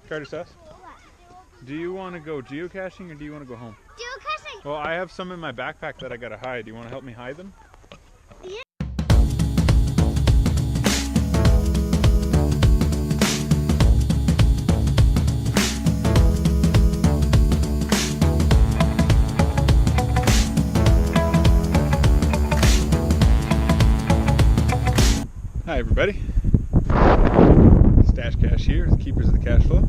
Carter sauce? Do you want to go geocaching or do you want to go home? Geocaching! Well, I have some in my backpack that I gotta hide. Do you want to help me hide them? Yeah. Hi everybody, Stash Cash here with Keepers of the Cacheflo,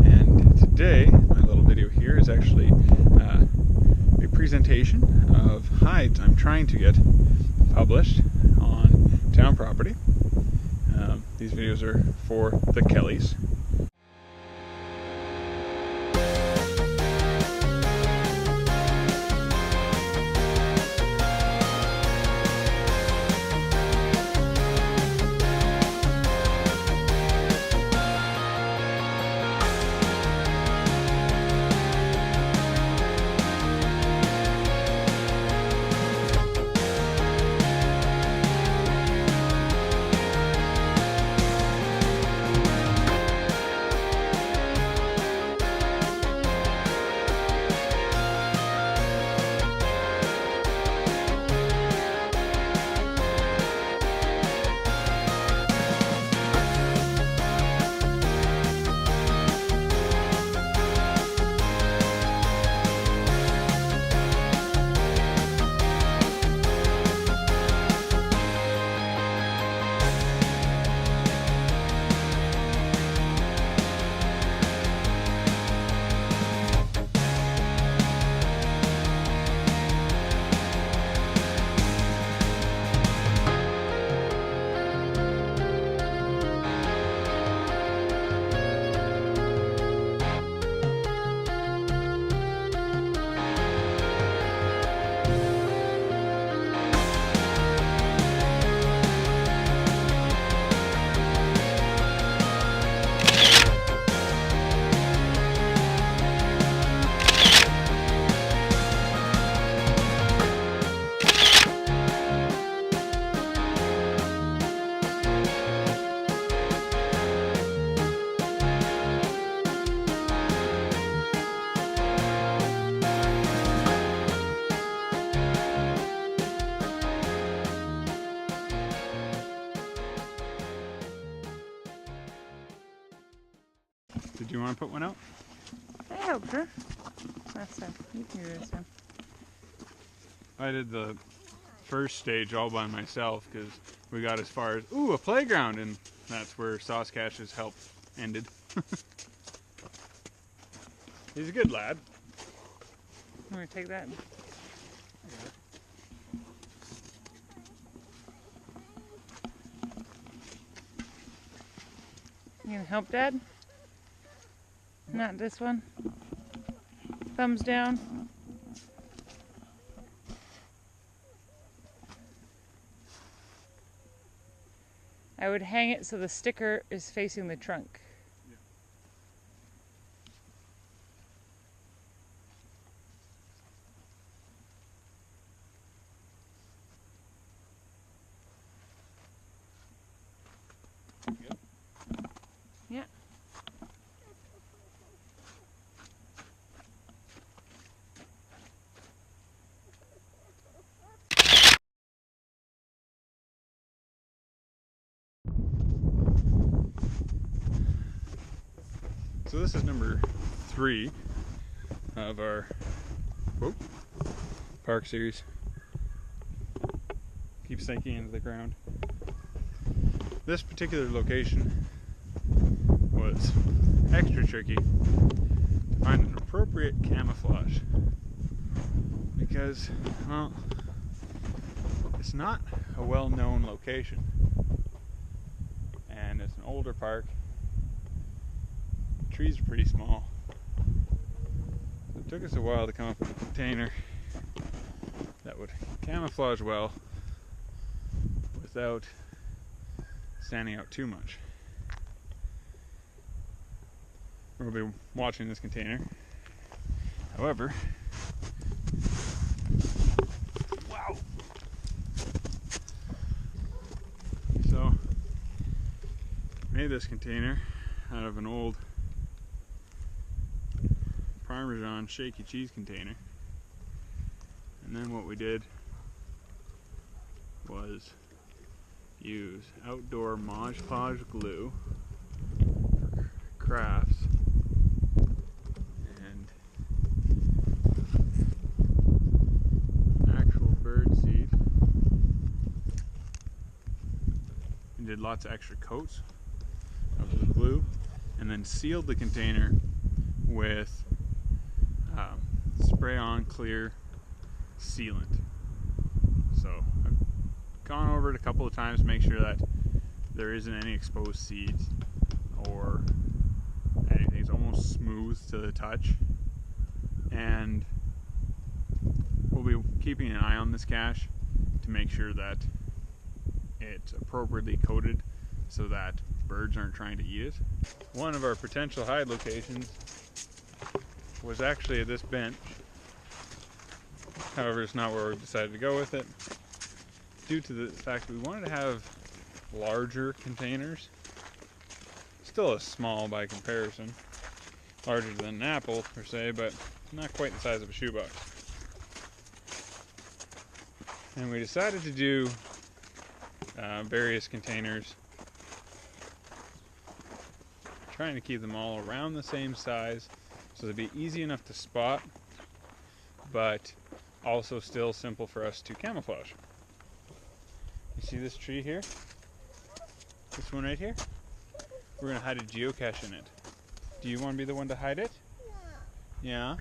and today my little video here is actually a presentation of hides I'm trying to get published on town property. These videos are for the Kellys. Did you want to put one out? I helped her last time. You can do this time. I did the first stage all by myself because we got as far as, ooh, a playground, and that's where Sauce Cash's help ended. He's a good lad. I'm going to take that. You going to help, Dad? Not this one. Thumbs down. I would hang it so the sticker is facing the trunk. Yep. Yeah. So this is number 3 of our park series. Keeps sinking into the ground. This particular location was extra tricky to find an appropriate camouflage because, well, it's not a well-known location and it's an older park. The trees are pretty small. So it took us a while to come up with a container that would camouflage well without standing out too much. We'll be watching this container. However, wow! So, made this container out of an old Parmesan shaky cheese container. And then what we did was use outdoor Mod Podge glue for crafts and actual bird seed. And did lots of extra coats of the glue, and then sealed the container with spray-on clear sealant. So I've gone over it a couple of times to make sure that there isn't any exposed seeds or anything. It's almost smooth to the touch, and we'll be keeping an eye on this cache to make sure that it's appropriately coated so that birds aren't trying to eat it. One of our potential hide locations was actually at this bench. However, it's not where we decided to go with it, due to the fact that we wanted to have larger containers. Still a small by comparison, larger than an apple per se, but not quite the size of a shoebox. And we decided to do various containers, trying to keep them all around the same size so they'd be easy enough to spot, but also still simple for us to camouflage. You see this tree here? This one right here? We're going to hide a geocache in it. Do you want to be the one to hide it? Yeah.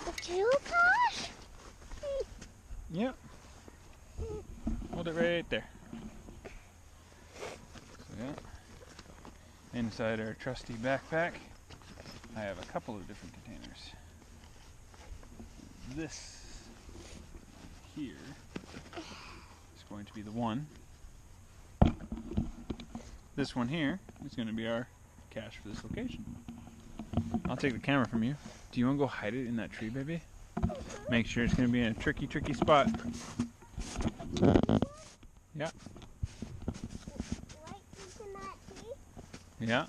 A geocache? Yep. Hold it right there. So yeah. Inside our trusty backpack, I have a couple of different containers. This here is going to be the one. This one here is going to be our cache for this location. I'll take the camera from you. Do you want to go hide it in that tree, baby? Make sure it's going to be in a tricky spot. Yeah. Yeah.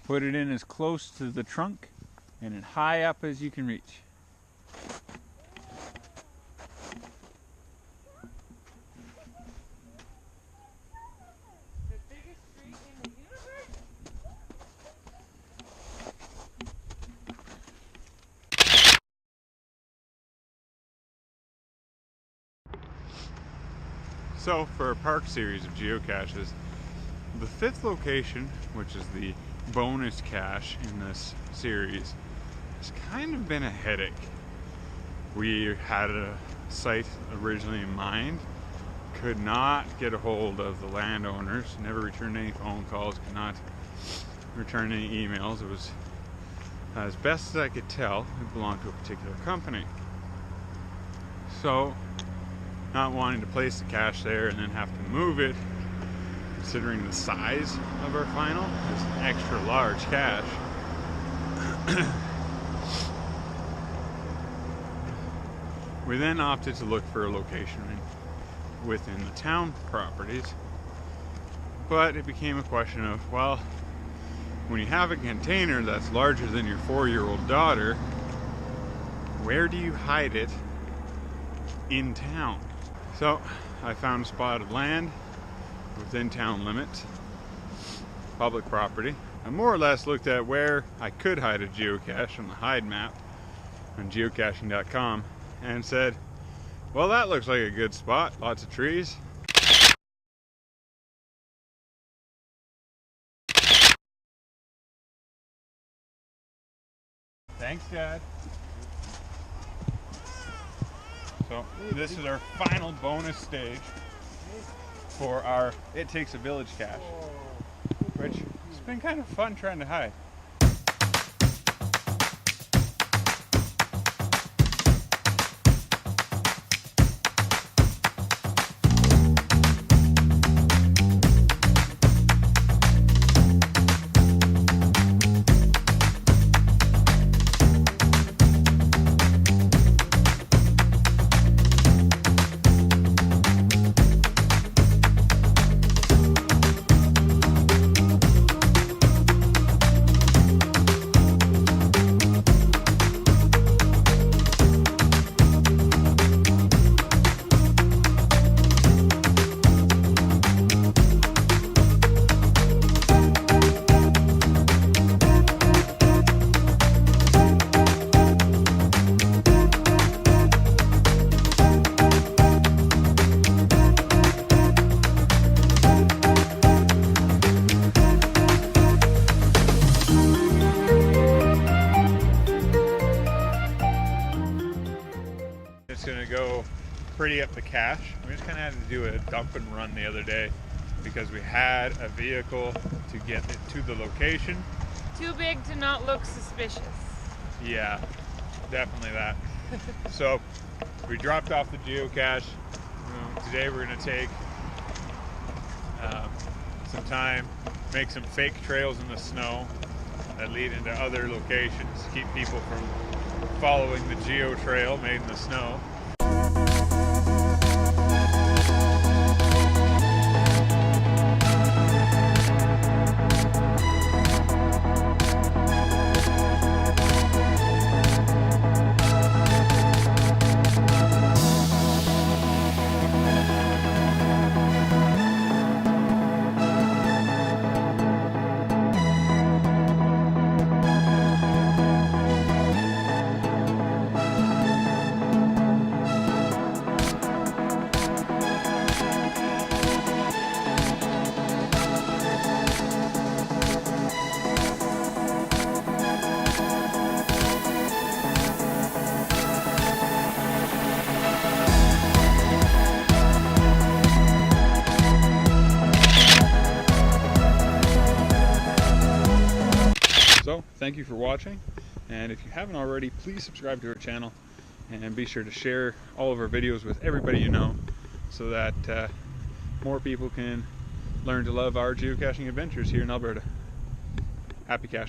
Put it in as close to the trunk and as high up as you can reach. The biggest tree in the universe? So for our park series of geocaches, the fifth location, which is the bonus cache in this series, has kind of been a headache. We had a site originally in mind, could not get a hold of the landowners, never returned any phone calls, could not return any emails. It was, as best as I could tell, it belonged to a particular company. So, not wanting to place the cache there and then have to move it, considering the size of our final, is an extra large cache. We then opted to look for a location within the town properties, but it became a question of, well, when you have a container that's larger than your 4-year-old daughter, where do you hide it in town? So I found a spot of land within town limits, public property. I more or less looked at where I could hide a geocache on the hide map on geocaching.com and said, well, that looks like a good spot, lots of trees. Thanks, Dad. So this is our final bonus stage for our It Takes a Village cache, which has been kind of fun trying to hide. pretty up the cache. We just kind of had to do a dump and run the other day because we had a vehicle to get it to the location. Too big to not look suspicious. Yeah, definitely that. So we dropped off the geocache. Today we're going to take some time, make some fake trails in the snow that lead into other locations, keep people from following the geo trail made in the snow. So, thank you for watching, and if you haven't already, please subscribe to our channel and be sure to share all of our videos with everybody you know so that more people can learn to love our geocaching adventures here in Alberta. Happy caching.